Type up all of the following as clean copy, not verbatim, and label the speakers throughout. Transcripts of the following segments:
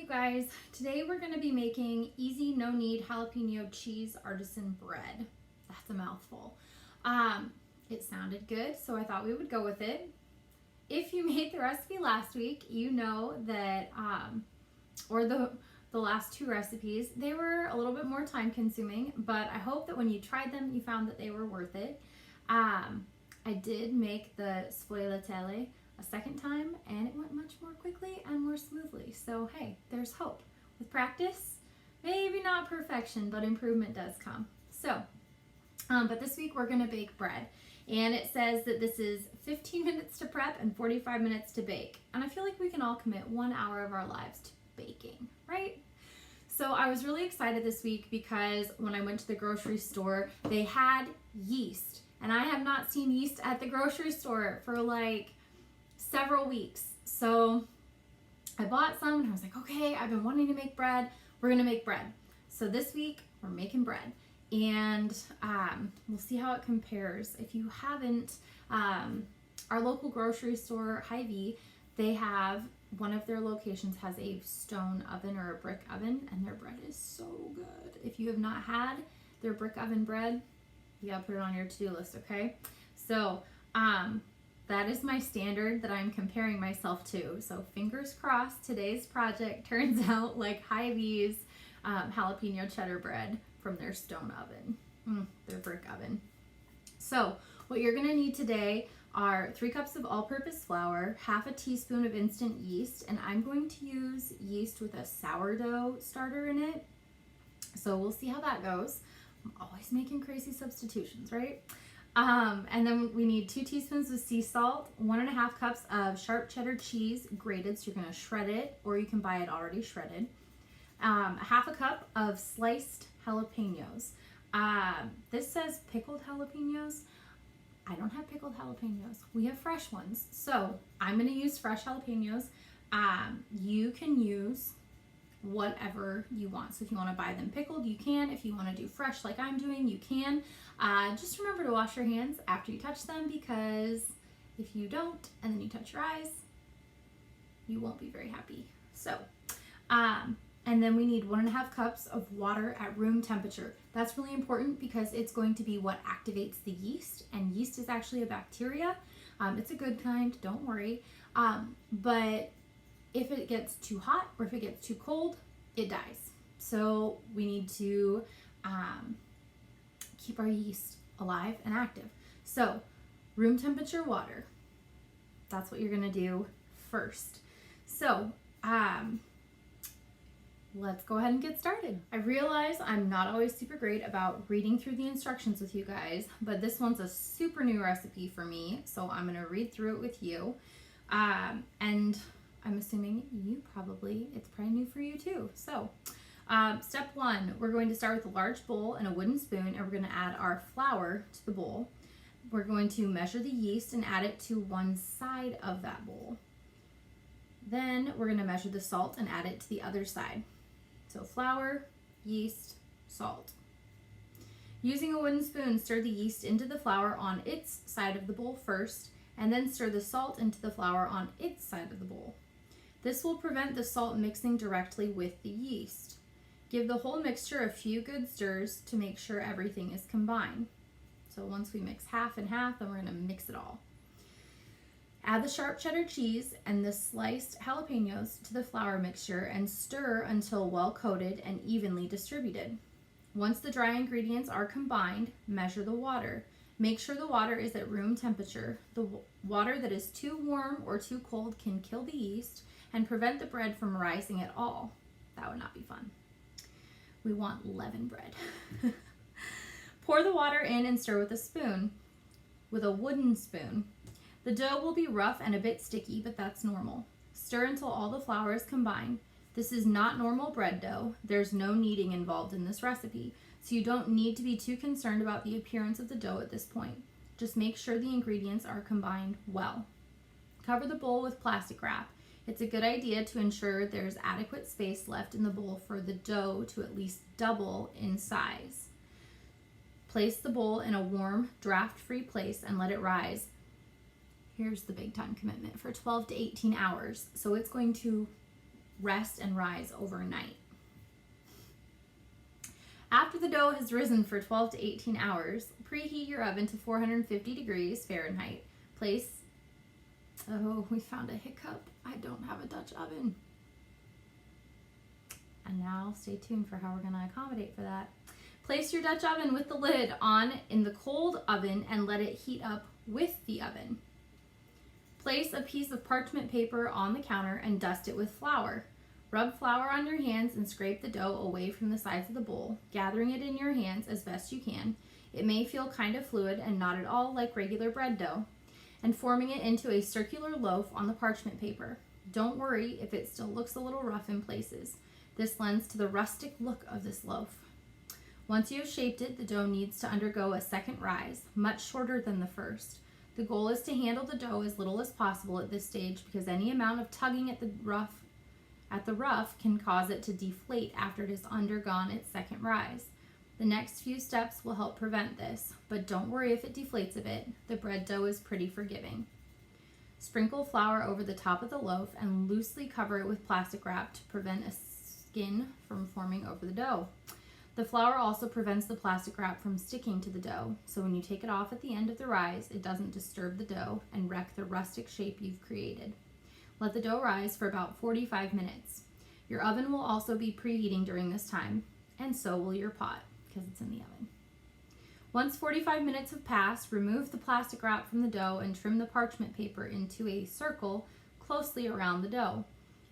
Speaker 1: you guys, today we're going to be making easy, no knead jalapeno cheese artisan bread. That's a mouthful. It sounded good, so I thought we would go with it. If you made the recipe last week, you know that, or the last two recipes, they were a little bit more time consuming, but I hope that when you tried them, you found that they were worth it. I did make the sfogliatelle a second time and it went much more quickly and more smoothly. So hey, there's hope. With practice, maybe not perfection, but improvement does come. So, but this week we're gonna bake bread. And it says that this is 15 minutes to prep and 45 minutes to bake. And I feel like we can all commit 1 hour of our lives to baking, right? So I was really excited this week because when I went to the grocery store, they had yeast. And I have not seen yeast at the grocery store for like several weeks. So I bought some and I was like, okay, I've been wanting to make bread. We're gonna make bread. So this week we're making bread and we'll see how it compares. If you haven't, our local grocery store, Hy-Vee, they have one of their locations has a stone oven or a brick oven and their bread is so good. If you have not had their brick oven bread, you gotta put it on your to-do list, okay? So that is my standard that I'm comparing myself to. So fingers crossed today's project turns out like Hy-Vee's jalapeno cheddar bread from their stone oven, their brick oven. So what you're gonna need today are 3 cups of all-purpose flour, half a teaspoon of instant yeast, and I'm going to use yeast with a sourdough starter in it. So we'll see how that goes. I'm always making crazy substitutions, right? And then we need 2 teaspoons of sea salt, 1.5 cups of sharp cheddar cheese grated, so you're gonna shred it, or you can buy it already shredded. Half a cup of sliced jalapenos. This says pickled jalapenos. I don't have pickled jalapenos. We have fresh ones. So I'm gonna use fresh jalapenos. You can use whatever you want. So if you want to buy them pickled, you can. If you want to do fresh like I'm doing, you can. Just remember to wash your hands after you touch them, because if you don't and then you touch your eyes, you won't be very happy. So, and then we need 1.5 cups of water at room temperature. That's really important because it's going to be what activates the yeast, and yeast is actually a bacteria. It's a good kind, don't worry. But if it gets too hot or if it gets too cold, it dies. So we need to keep our yeast alive and active. So room temperature water, that's what you're gonna do first. So let's go ahead and get started. I realize I'm not always super great about reading through the instructions with you guys, but this one's a super new recipe for me, so I'm gonna read through it with you. And I'm assuming it's probably new for you too. So step 1, we're going to start with a large bowl and a wooden spoon, and we're going to add our flour to the bowl. We're going to measure the yeast and add it to one side of that bowl. Then we're going to measure the salt and add it to the other side. So flour, yeast, salt. Using a wooden spoon, stir the yeast into the flour on its side of the bowl first, and then stir the salt into the flour on its side of the bowl. This will prevent the salt mixing directly with the yeast. Give the whole mixture a few good stirs to make sure everything is combined. So once we mix half and half, then we're going to mix it all. Add the sharp cheddar cheese and the sliced jalapenos to the flour mixture and stir until well coated and evenly distributed. Once the dry ingredients are combined, measure the water. Make sure the water is at room temperature. The water that is too warm or too cold can kill the yeast and prevent the bread from rising at all. That would not be fun. We want leaven bread. Pour the water in and stir with a spoon, with a wooden spoon. The dough will be rough and a bit sticky, but that's normal. Stir until all the flour is combined. This is not normal bread dough. There's no kneading involved in this recipe, so you don't need to be too concerned about the appearance of the dough at this point. Just make sure the ingredients are combined well. Cover the bowl with plastic wrap. It's a good idea to ensure there's adequate space left in the bowl for the dough to at least double in size. Place the bowl in a warm, draft-free place and let it rise. Here's the big time commitment, for 12 to 18 hours. So it's going to rest and rise overnight. After the dough has risen for 12 to 18 hours, preheat your oven to 450 degrees Fahrenheit. Oh, we found a hiccup. I don't have a Dutch oven. And now stay tuned for how we're going to accommodate for that. Place your Dutch oven with the lid on in the cold oven and let it heat up with the oven. Place a piece of parchment paper on the counter and dust it with flour. Rub flour on your hands and scrape the dough away from the sides of the bowl, gathering it in your hands as best you can. It may feel kind of fluid and not at all like regular bread dough, and forming it into a circular loaf on the parchment paper. Don't worry if it still looks a little rough in places. This lends to the rustic look of this loaf. Once you have shaped it, the dough needs to undergo a second rise, much shorter than the first. The goal is to handle the dough as little as possible at this stage because any amount of tugging at the rough can cause it to deflate after it has undergone its second rise. The next few steps will help prevent this, but don't worry if it deflates a bit. The bread dough is pretty forgiving. Sprinkle flour over the top of the loaf and loosely cover it with plastic wrap to prevent a skin from forming over the dough. The flour also prevents the plastic wrap from sticking to the dough, so when you take it off at the end of the rise, it doesn't disturb the dough and wreck the rustic shape you've created. Let the dough rise for about 45 minutes. Your oven will also be preheating during this time, and so will your pot, because it's in the oven. Once 45 minutes have passed, remove the plastic wrap from the dough and trim the parchment paper into a circle closely around the dough.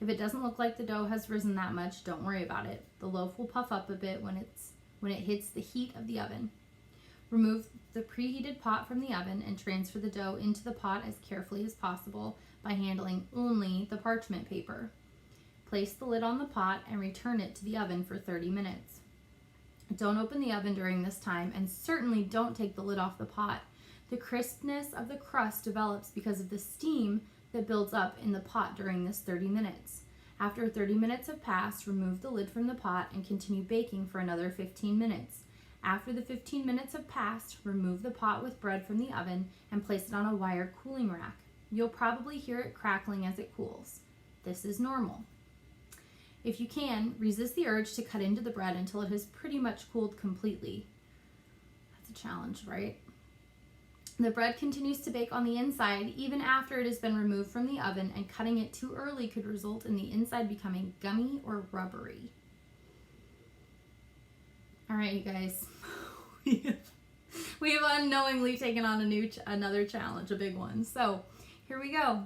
Speaker 1: If it doesn't look like the dough has risen that much, don't worry about it. The loaf will puff up a bit when it hits the heat of the oven. Remove the preheated pot from the oven and transfer the dough into the pot as carefully as possible by handling only the parchment paper. Place the lid on the pot and return it to the oven for 30 minutes. Don't open the oven during this time, and certainly don't take the lid off the pot. The crispness of the crust develops because of the steam that builds up in the pot during this 30 minutes. After 30 minutes have passed, remove the lid from the pot and continue baking for another 15 minutes. After the 15 minutes have passed, remove the pot with bread from the oven and place it on a wire cooling rack. You'll probably hear it crackling as it cools. This is normal. If you can, resist the urge to cut into the bread until it has pretty much cooled completely. That's a challenge, right? The bread continues to bake on the inside even after it has been removed from the oven, and cutting it too early could result in the inside becoming gummy or rubbery. All right, you guys. We have unknowingly taken on another challenge, a big one. So here we go.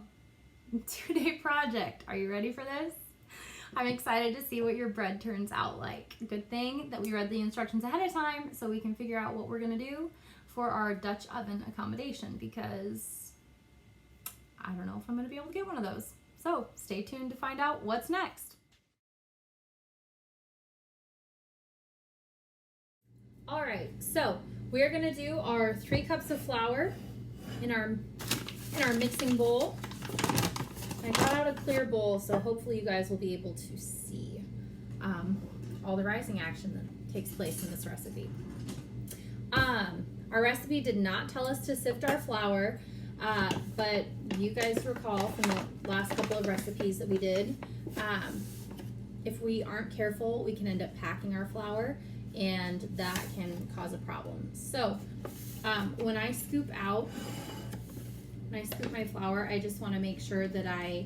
Speaker 1: 2-day project. Are you ready for this? I'm excited to see what your bread turns out like. Good thing that we read the instructions ahead of time so we can figure out what we're going to do for our Dutch oven accommodation, because I don't know if I'm going to be able to get one of those. So stay tuned to find out what's next. All right, so we're going to do our 3 cups of flour in our mixing bowl. I got out a clear bowl, so hopefully you guys will be able to see all the rising action that takes place in this recipe. Our recipe did not tell us to sift our flour, but you guys recall from the last couple of recipes that we did, if we aren't careful, we can end up packing our flour, and that can cause a problem. So when I scoop my flour, I just want to make sure that I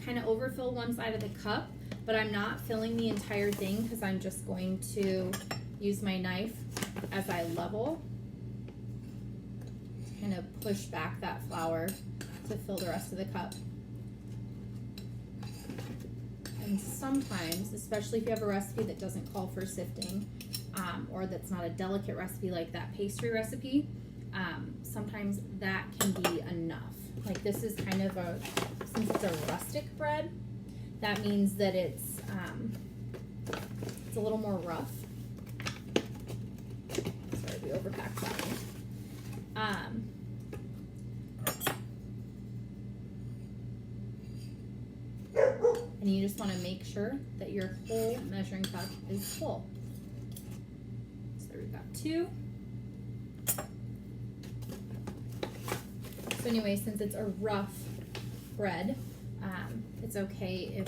Speaker 1: kind of overfill one side of the cup, but I'm not filling the entire thing because I'm just going to use my knife as I level, kind of push back that flour to fill the rest of the cup. And sometimes, especially if you have a recipe that doesn't call for sifting, or that's not a delicate recipe like that pastry recipe, sometimes that can be enough. Like this is kind of since it's a rustic bread, that means that it's a little more rough. Sorry, we overpacked that one. And you just want to make sure that your whole measuring cup is full. So there we've got 2. So anyway, since it's a rough bread, it's okay if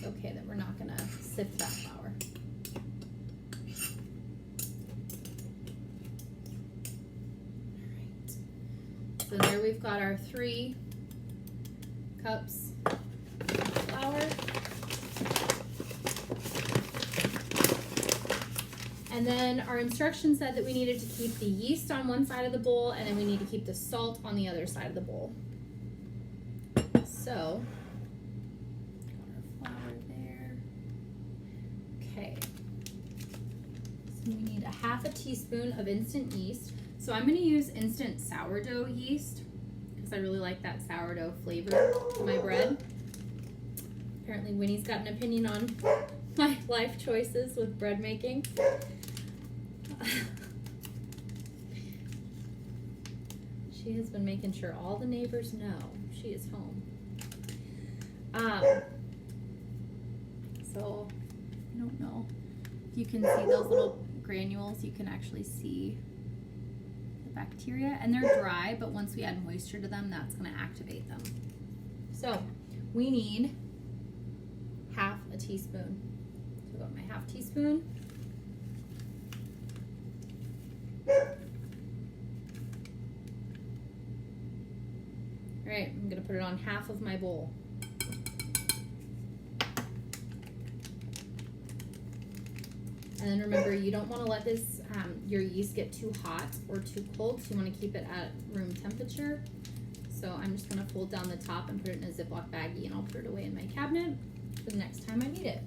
Speaker 1: Okay, then we're not gonna sift that flour. So there we've got our 3 cups of flour. And then our instructions said that we needed to keep the yeast on one side of the bowl, and then we need to keep the salt on the other side of the bowl. So, got our flour there. Okay. So we need a 1/2 teaspoon of instant yeast. So I'm going to use instant sourdough yeast because I really like that sourdough flavor to my bread. Apparently Winnie's got an opinion on my life choices with bread making. She has been making sure all the neighbors know she is home. So I don't know if you can see those little granules. You can actually see bacteria, and they're dry, but once we add moisture to them, that's going to activate them. So we need 1/2 teaspoon. So I've got my 1/2 teaspoon. All right, I'm going to put it on 1/2 of my bowl. And then remember, you don't want to let this your yeast get too hot or too cold, so you want to keep it at room temperature. So I'm just going to fold down the top and put it in a Ziploc baggie, and I'll put it away in my cabinet for the next time I need it.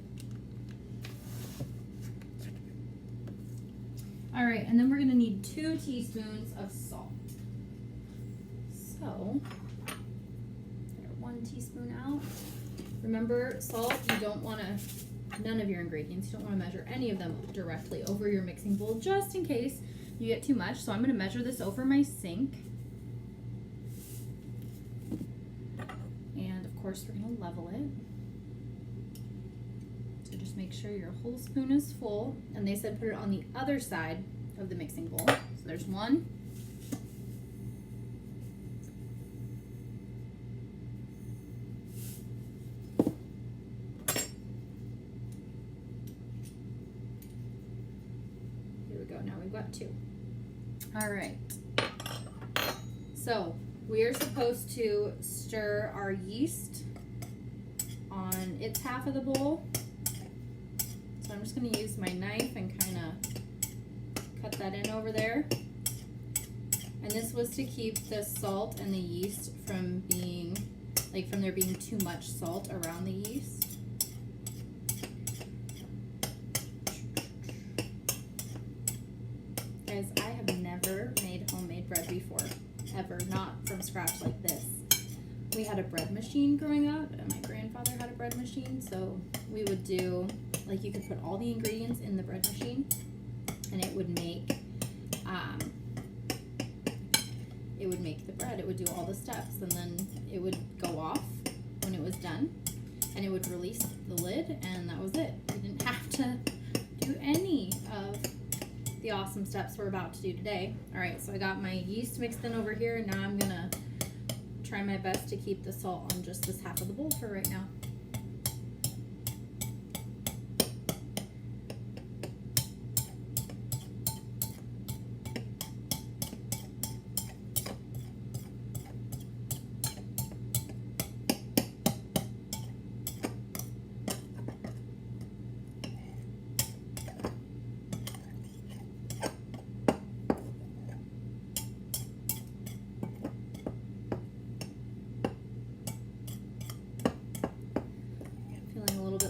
Speaker 1: All right, and then we're going to need 2 teaspoons of salt. So, get our 1 teaspoon out. Remember, salt, you don't want to, none of your ingredients, you don't want to measure any of them directly over your mixing bowl, just in case you get too much. So I'm going to measure this over my sink. And of course we're going to level it. So just make sure your whole spoon is full. And they said put it on the other side of the mixing bowl. So there's 1. Now we've got 2. All right. So we are supposed to stir our yeast on its half of the bowl. So I'm just going to use my knife and kind of cut that in over there. And this was to keep the salt and the yeast from being, from there being too much salt around the yeast. Guys, I have never made homemade bread before, ever, not from scratch like this. We had a bread machine growing up, and my grandfather had a bread machine, so we would do, you could put all the ingredients in the bread machine, and it would make the bread. It would do all the steps, and then it would go off when it was done, and it would release the lid, and that was it. We didn't have to do any of the awesome steps we're about to do today. All right, so I got my yeast mixed in over here, and now I'm gonna try my best to keep the salt on just this half of the bowl for right now.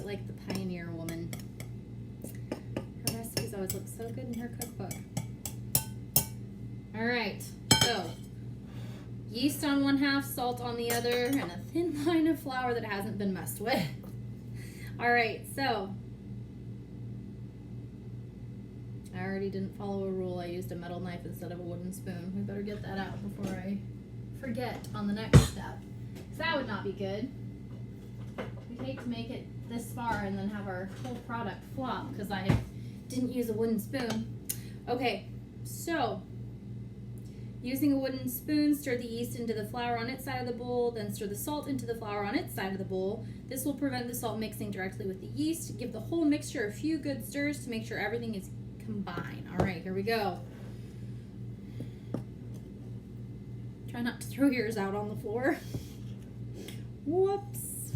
Speaker 1: Like the Pioneer woman. Her recipes always look so good in her cookbook. All right, so yeast on 1/2, salt on the other, and a thin line of flour that hasn't been messed with. All right, so I already didn't follow a rule. I used a metal knife instead of a wooden spoon. We better get that out before I forget on the next step, because that would not be good. We hate to make it this far and then have our whole product flop because I didn't use a wooden spoon. Okay, so Using a wooden spoon, stir the yeast into the flour on its side of the bowl, then stir the salt into the flour on its side of the bowl. This will prevent the salt mixing directly with the yeast. Give the whole mixture a few good stirs to make sure everything is combined. All right, here we go. Try not to throw yours out on the floor. Whoops.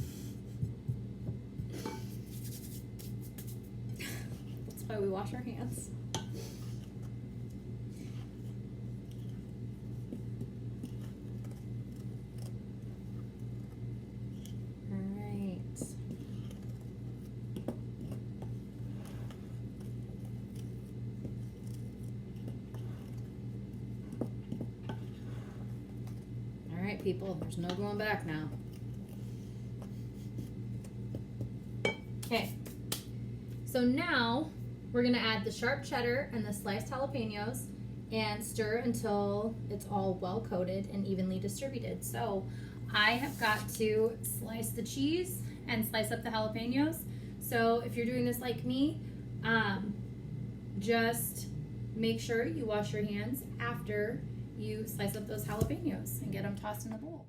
Speaker 1: That's why we wash our hands. People, there's no going back now. Okay, so now we're gonna add the sharp cheddar and the sliced jalapenos and stir until it's all well coated and evenly distributed. So I have got to slice the cheese and slice up the jalapenos. So if you're doing this like me, just make sure you wash your hands after you slice up those jalapenos and get them tossed in a bowl.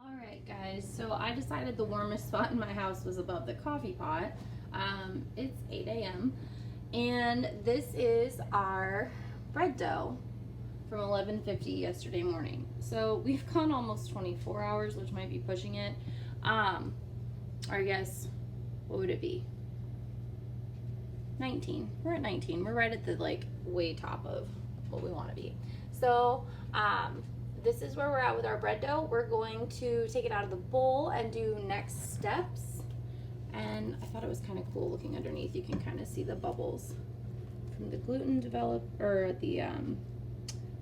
Speaker 1: Alright guys, so I decided the warmest spot in my house was above the coffee pot. It's 8 a.m. and this is our bread dough from 11:50 yesterday morning. So we've gone almost 24 hours, which might be pushing it. Or I guess, what would it be? 19. We're at 19. We're right at the way top of what we want to be. So this is where we're at with our bread dough. We're going to take it out of the bowl and do next steps. And I thought it was kind of cool looking underneath. You can kind of see the bubbles from the gluten or the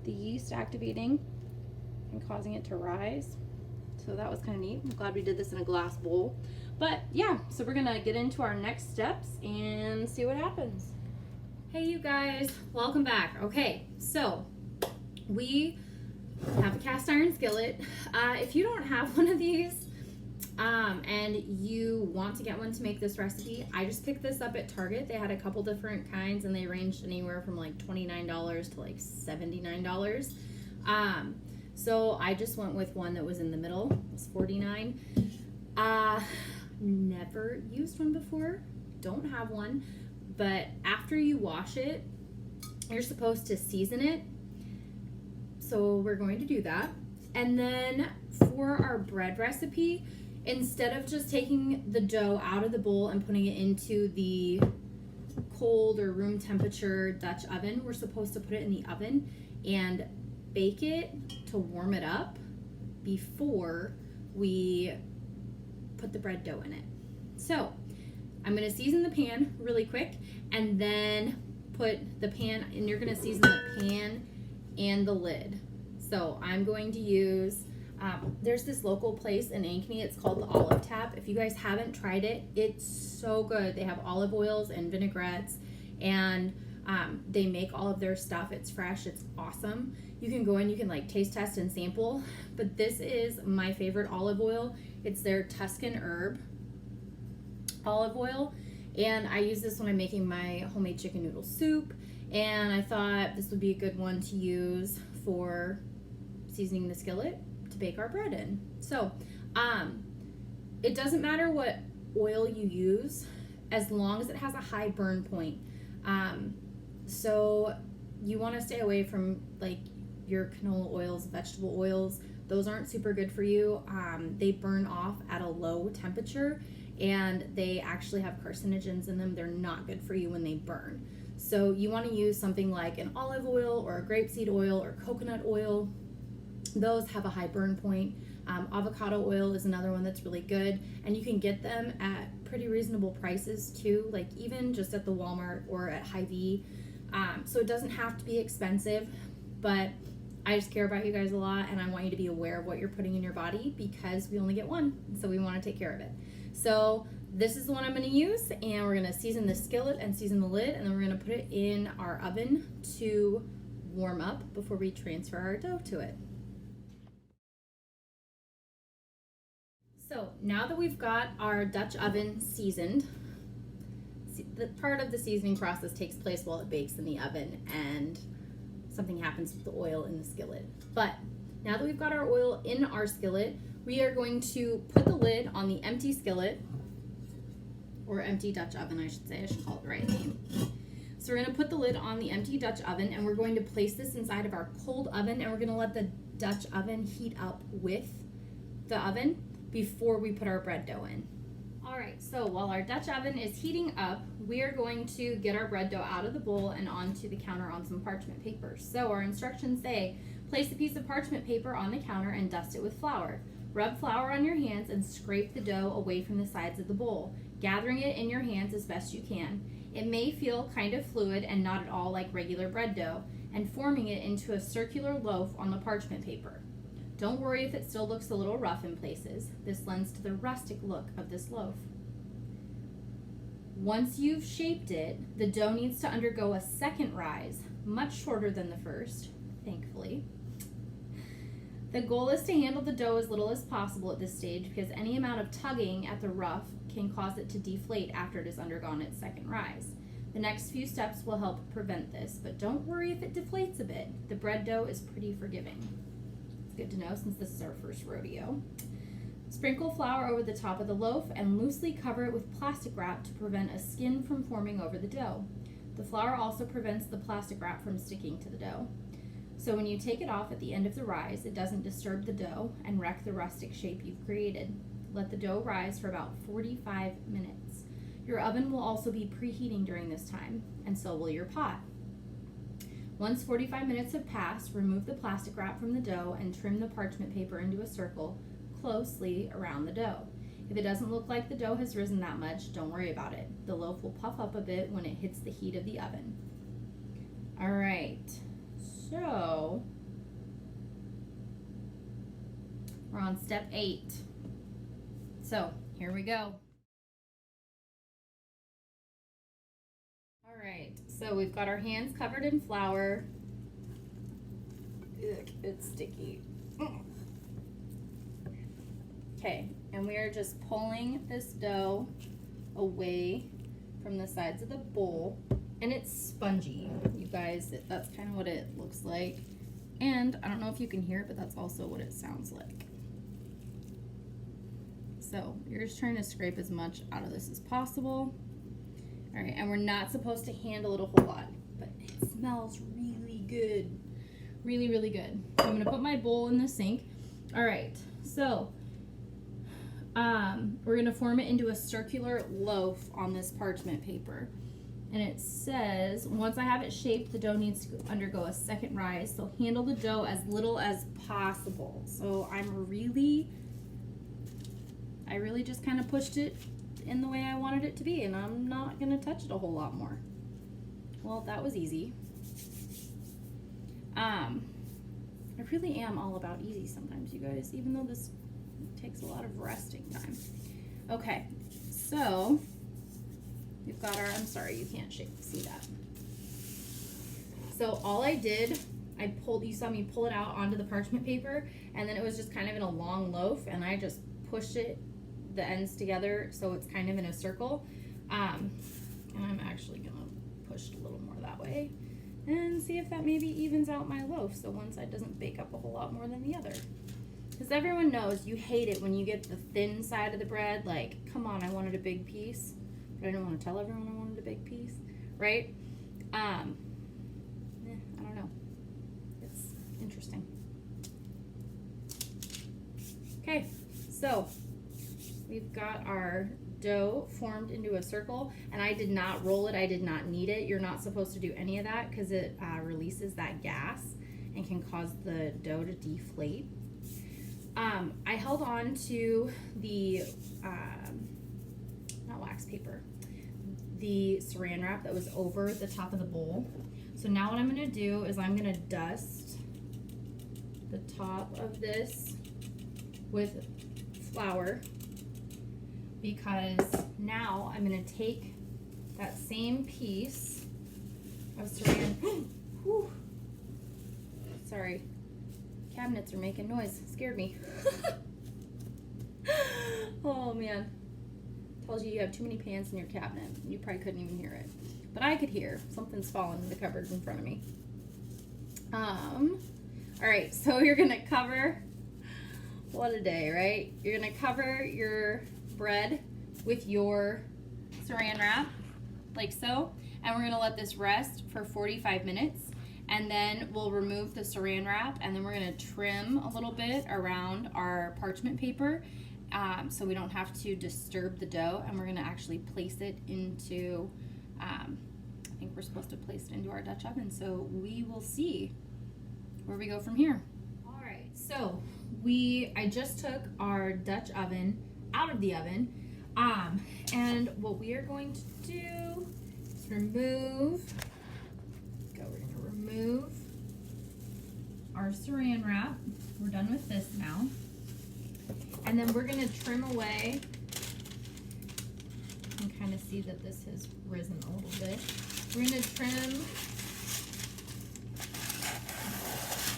Speaker 1: yeast activating and causing it to rise. So that was kind of neat. I'm glad we did this in a glass bowl. But yeah, so we're gonna get into our next steps and see what happens. Hey you guys, welcome back. Okay, so we have a cast iron skillet. If you don't have one of these and you want to get one to make this recipe, I just picked this up at Target. They had a couple different kinds and they ranged anywhere from like $29 to like $79. So I just went with one that was in the middle. It was $49. Never used one before, don't have one, but after you wash it, you're supposed to season it. So we're going to do that. And then for our bread recipe, instead of just taking the dough out of the bowl and putting it into the cold or room temperature Dutch oven, we're supposed to put it in the oven and bake it to warm it up before we put the bread dough in it. So I'm going to season the pan really quick and then put the pan, and you're going to season the pan and the lid. So I'm going to use, there's this local place in Ankeny, it's called the Olive Tap. If you guys haven't tried it, it's so good. They have olive oils and vinaigrettes, and they make all of their stuff. It's fresh, it's awesome. You can go in, you can like taste test and sample, but this is my favorite olive oil. It's their Tuscan herb olive oil, and I use this when I'm making my homemade chicken noodle soup, and I thought this would be a good one to use for seasoning the skillet to bake our bread in. So it doesn't matter what oil you use as long as it has a high burn point. So you want to stay away from like your canola oils, vegetable oils. Those aren't super good for you. They burn off at a low temperature and they actually have carcinogens in them. They're not good for you when they burn. So you want to use something like an olive oil or a grapeseed oil or coconut oil. Those have a high burn point. Avocado oil is another one that's really good, and you can get them at pretty reasonable prices too, like even just at the Walmart or at Hy-Vee. So it doesn't have to be expensive, but I just care about you guys a lot, and I want you to be aware of what you're putting in your body because we only get one, so we want to take care of it. So this is the one I'm going to use, and we're going to season the skillet and season the lid, and then we're going to put it in our oven to warm up before we transfer our dough to it. So now that we've got our Dutch oven seasoned, the part of the seasoning process takes place while it bakes in the oven, and something happens with the oil in the skillet. But now that we've got our oil in our skillet, we are going to put the lid on the empty skillet, or empty Dutch oven, I should say. I should call it the right name. So we're going to put the lid on the empty Dutch oven, and we're going to place this inside of our cold oven, and we're going to let the Dutch oven heat up with the oven before we put our bread dough in. All right, so while our Dutch oven is heating up, we are going to get our bread dough out of the bowl and onto the counter on some parchment paper. So our instructions say, place a piece of parchment paper on the counter and dust it with flour. Rub flour on your hands and scrape the dough away from the sides of the bowl, gathering it in your hands as best you can. It may feel kind of fluid and not at all like regular bread dough, and forming it into a circular loaf on the parchment paper. Don't worry if it still looks a little rough in places. This lends to the rustic look of this loaf. Once you've shaped it, the dough needs to undergo a second rise, much shorter than the first, thankfully. The goal is to handle the dough as little as possible at this stage because any amount of tugging at the rough can cause it to deflate after it has undergone its second rise. The next few steps will help prevent this, but don't worry if it deflates a bit. The bread dough is pretty forgiving. It's good to know since this is our first rodeo. Sprinkle flour over the top of the loaf and loosely cover it with plastic wrap to prevent a skin from forming over the dough. The flour also prevents the plastic wrap from sticking to the dough. So when you take it off at the end of the rise, it doesn't disturb the dough and wreck the rustic shape you've created. Let the dough rise for about 45 minutes. Your oven will also be preheating during this time, and so will your pot. Once 45 minutes have passed, remove the plastic wrap from the dough and trim the parchment paper into a circle closely around the dough. If it doesn't look like the dough has risen that much, don't worry about it. The loaf will puff up a bit when it hits the heat of the oven. All right, so we're on step 8. So here we go. All right, so we've got our hands covered in flour. Ugh, it's sticky. Okay, and we are just pulling this dough away from the sides of the bowl, and it's spongy, you guys. That's kind of what it looks like, and I don't know if you can hear it, but that's also what it sounds like. So you're just trying to scrape as much out of this as possible. All right, and we're not supposed to handle it a whole lot, but it smells really good, really, really good. I'm gonna put my bowl in the sink. All right, so we're gonna form it into a circular loaf on this parchment paper. And it says, once I have it shaped, the dough needs to undergo a second rise. So handle the dough as little as possible. So I really just kind of pushed it in the way I wanted it to be, and I'm not gonna touch it a whole lot more. Well, that was easy. I really am all about easy sometimes, you guys, even though this takes a lot of resting time. Okay, so we've got our, I'm sorry, you can't see that. So all I did, you saw me pull it out onto the parchment paper, and then it was just kind of in a long loaf, and I just pushed the ends together so it's kind of in a circle. And I'm actually gonna push it a little more that way and see if that maybe evens out my loaf so one side doesn't bake up a whole lot more than the other. Because everyone knows you hate it when you get the thin side of the bread. Like, come on, I wanted a big piece, but I didn't want to tell everyone I wanted a big piece, right? I don't know. It's interesting. Okay, so we've got our dough formed into a circle, and I did not roll it. I did not knead it. You're not supposed to do any of that because it releases that gas and can cause the dough to deflate. I held on to the, not wax paper, the saran wrap that was over the top of the bowl. So now what I'm gonna do is I'm gonna dust the top of this with flour, because now I'm gonna take that same piece of saran. Whew. Sorry, cabinets are making noise. Scared me. Oh man, tells you have too many pans in your cabinet. You probably couldn't even hear it, but I could hear something's falling in the cupboard in front of me. All right, so you're gonna cover, what a day, right? You're gonna cover your bread with your saran wrap, like so, and we're gonna let this rest for 45 minutes, and then we'll remove the saran wrap, and then we're gonna trim a little bit around our parchment paper, so we don't have to disturb the dough, and we're gonna actually place it into, I think we're supposed to place it into our Dutch oven, so we will see where we go from here. All right, so I just took our Dutch oven out of the oven, and what we are going to do is remove our saran wrap. We're done with this now, and then we're going to trim away. You can kind of see that this has risen a little bit. We're going to trim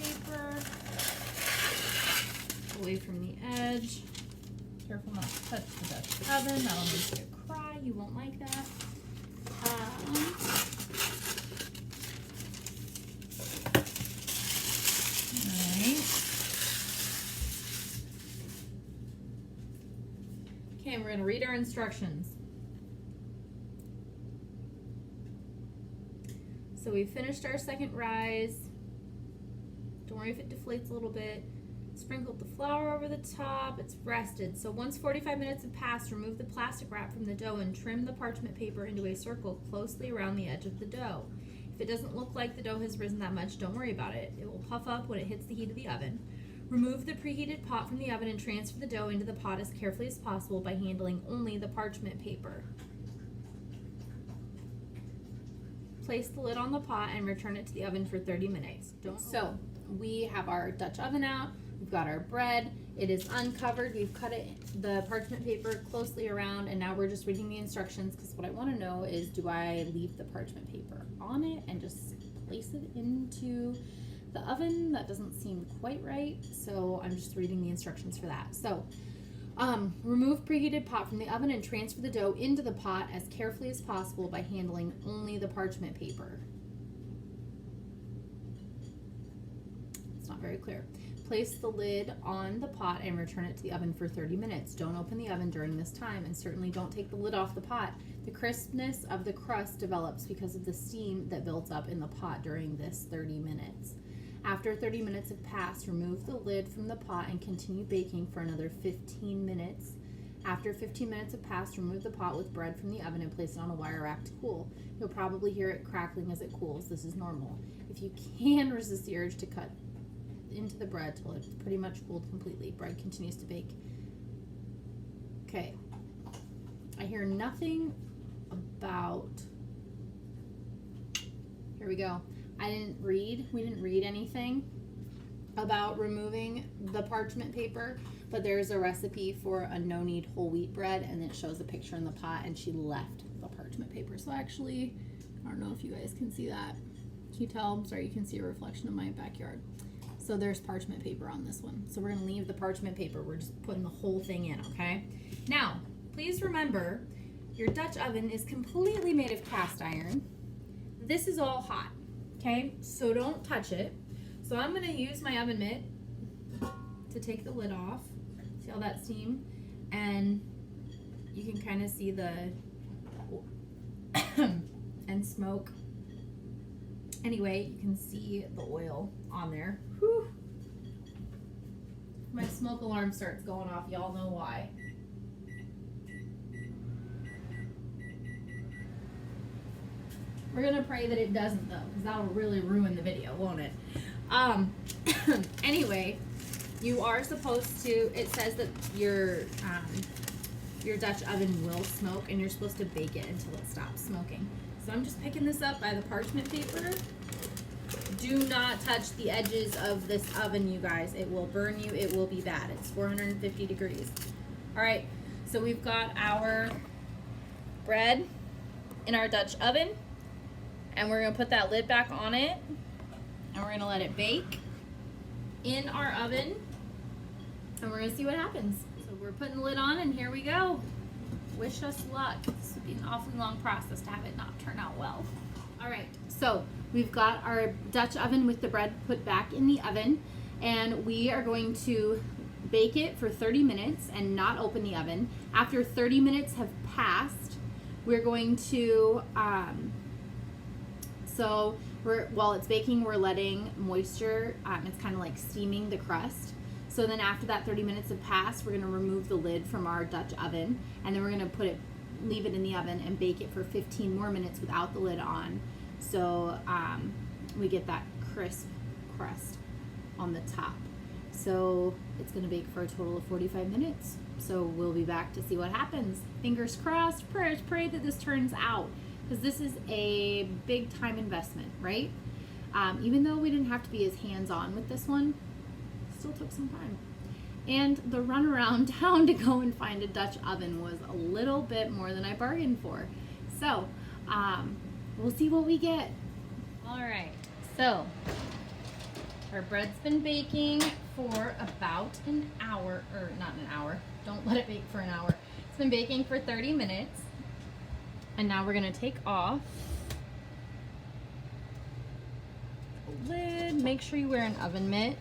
Speaker 1: paper away from the edge. Careful not to touch the Dutch oven. That'll make you cry. You won't like that. Alright. Okay, and we're going to read our instructions. So we finished our second rise. Don't worry if it deflates a little bit. Sprinkled the flour over the top. It's rested. So once 45 minutes have passed, remove the plastic wrap from the dough and trim the parchment paper into a circle closely around the edge of the dough. If it doesn't look like the dough has risen that much, don't worry about it. It will puff up when it hits the heat of the oven. Remove the preheated pot from the oven and transfer the dough into the pot as carefully as possible by handling only the parchment paper. Place the lid on the pot and return it to the oven for 30 minutes. So we have our Dutch oven out. We've got our bread. It is uncovered. We've cut the parchment paper closely around, and now we're just reading the instructions, because what I want to know is, do I leave the parchment paper on it and just place it into the oven? That doesn't seem quite right, so I'm just reading the instructions for that. So remove preheated pot from the oven and transfer the dough into the pot as carefully as possible by handling only the parchment paper. It's not very clear. Place the lid on the pot and return it to the oven for 30 minutes. Don't open the oven during this time, and certainly don't take the lid off the pot. The crispness of the crust develops because of the steam that builds up in the pot during this 30 minutes. After 30 minutes have passed, remove the lid from the pot and continue baking for another 15 minutes. After 15 minutes have passed, remove the pot with bread from the oven and place it on a wire rack to cool. You'll probably hear it crackling as it cools. This is normal. If you can resist the urge to cut into the bread till it's pretty much cooled completely, bread continues to bake. Okay, I hear nothing about, here we go. We didn't read anything about removing the parchment paper, but there's a recipe for a no-knead whole wheat bread, and it shows a picture in the pot, and she left the parchment paper. So actually, I don't know if you guys can see that. Can you tell? I'm sorry, you can see a reflection of my backyard. So there's parchment paper on this one. So we're gonna leave the parchment paper. We're just putting the whole thing in, okay? Now, please remember, your Dutch oven is completely made of cast iron. This is all hot, okay? So don't touch it. So I'm gonna use my oven mitt to take the lid off. See all that steam? And you can kind of see the and smoke. Anyway, you can see the oil on there. Whew. My smoke alarm starts going off. Y'all know why. We're gonna pray that it doesn't, though, because that'll really ruin the video, won't it? Anyway, you are supposed to, it says that your Dutch oven will smoke, and you're supposed to bake it until it stops smoking. So I'm just picking this up by the parchment paper, Do not touch the edges of this oven, you guys. It will burn you. It will be bad. It's 450 degrees. All right, so we've got our bread in our Dutch oven, and we're gonna put that lid back on it, and we're gonna let it bake in our oven, and we're gonna see what happens. So we're putting the lid on, and here we go. Wish us luck. This would be an awfully long process to have it not turn out well. All right, so we've got our Dutch oven with the bread put back in the oven, and we are going to bake it for 30 minutes and not open the oven. After 30 minutes have passed, we're going to, while it's baking, we're letting moisture, it's kind of like steaming the crust. So then after that 30 minutes have passed, we're gonna remove the lid from our Dutch oven, and then we're gonna leave it in the oven and bake it for 15 more minutes without the lid on. So we get that crisp crust on the top. So it's gonna bake for a total of 45 minutes. So we'll be back to see what happens. Fingers crossed, prayers pray that this turns out, because this is a big time investment, right? Even though we didn't have to be as hands-on with this one, it still took some time. And the run around town to go and find a Dutch oven was a little bit more than I bargained for. So we'll see what we get. All right, so our bread's been baking for about an hour, or not an hour. Don't let it bake for an hour. It's been baking for 30 minutes. And now we're gonna take off the lid. Make sure you wear an oven mitt.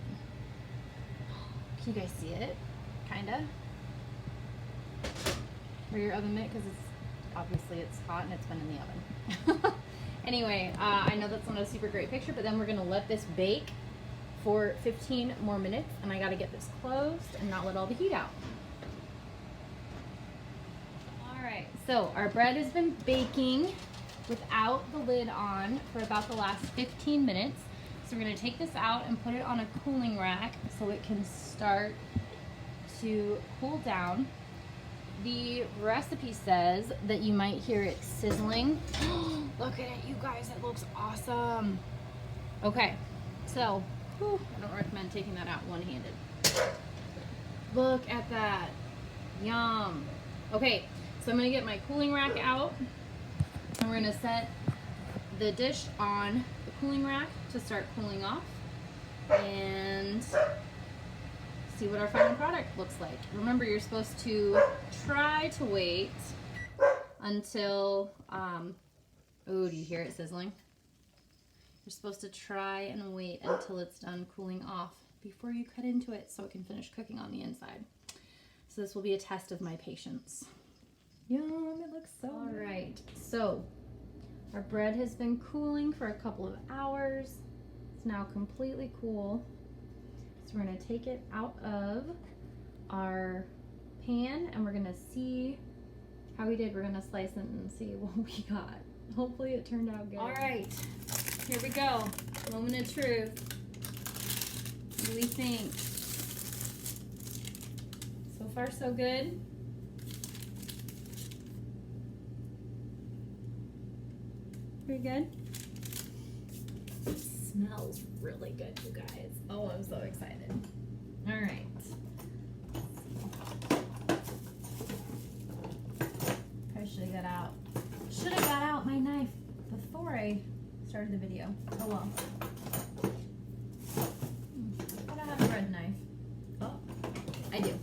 Speaker 1: Can you guys see it? Kinda. Wear your oven mitt, because obviously it's hot and it's been in the oven. Anyway, I know that's not a super great picture, but then we're gonna let this bake for 15 more minutes, and I gotta get this closed and not let all the heat out. All right, so our bread has been baking without the lid on for about the last 15 minutes. So we're gonna take this out and put it on a cooling rack so it can start to cool down. The recipe says that you might hear it sizzling. Look at it, you guys, it looks awesome. Okay, so I don't recommend taking that out one-handed. Look at that, yum. Okay, so I'm gonna get my cooling rack out, and we're gonna set the dish on the cooling rack to start cooling off and see what our final product looks like. Remember, you're supposed to try to wait until, oh, do you hear it sizzling? You're supposed to try and wait until it's done cooling off before you cut into it so it can finish cooking on the inside. So this will be a test of my patience. Yum, it looks so good. All right, so our bread has been cooling for a couple of hours. It's now completely cool. So we're gonna take it out of our pan, and we're gonna see how we did. We're gonna slice it and see what we got. Hopefully it turned out good. All right, here we go. Moment of truth. What do we think? So far, so good. Pretty good. It smells really good, you guys. Oh, I'm so excited. All right. Probably should have got out. Should have got out my knife before I started the video. Oh well. But I have a bread knife. Oh, I do.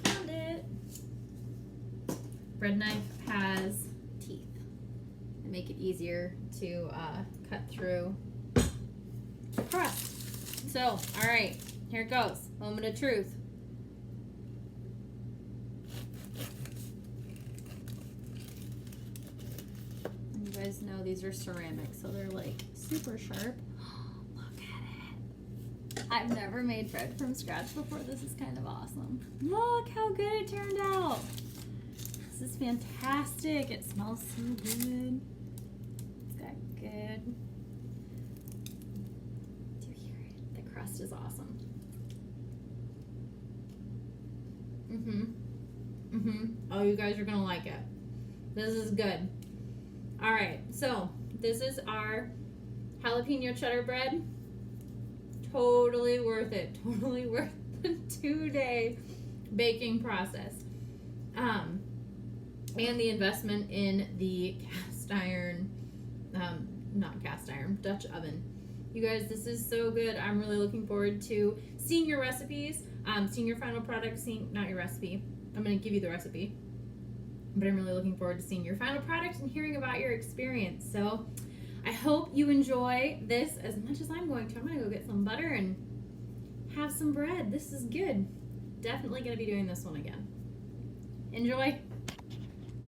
Speaker 1: Found it. Bread knife has teeth that make it easier to cut through the crust. So, all right, here it goes. Moment of truth. You guys know these are ceramic, so they're like super sharp. Look at it. I've never made bread from scratch before. This is kind of awesome. Look how good it turned out. This is fantastic. It smells so good. It's got good. Do you hear it? The crust is awesome. Oh, you guys are gonna like it. This is good. All right, so this is our jalapeno cheddar bread, totally worth it. Totally worth the 2-day baking process. And the investment in the Dutch oven. You guys, this is so good. I'm really looking forward to seeing your recipes, seeing your final product, not your recipe. I'm going to give you the recipe. But I'm really looking forward to seeing your final product and hearing about your experience. So I hope you enjoy this as much as I'm going to. I'm going to go get some butter and have some bread. This is good. Definitely going to be doing this one again. Enjoy.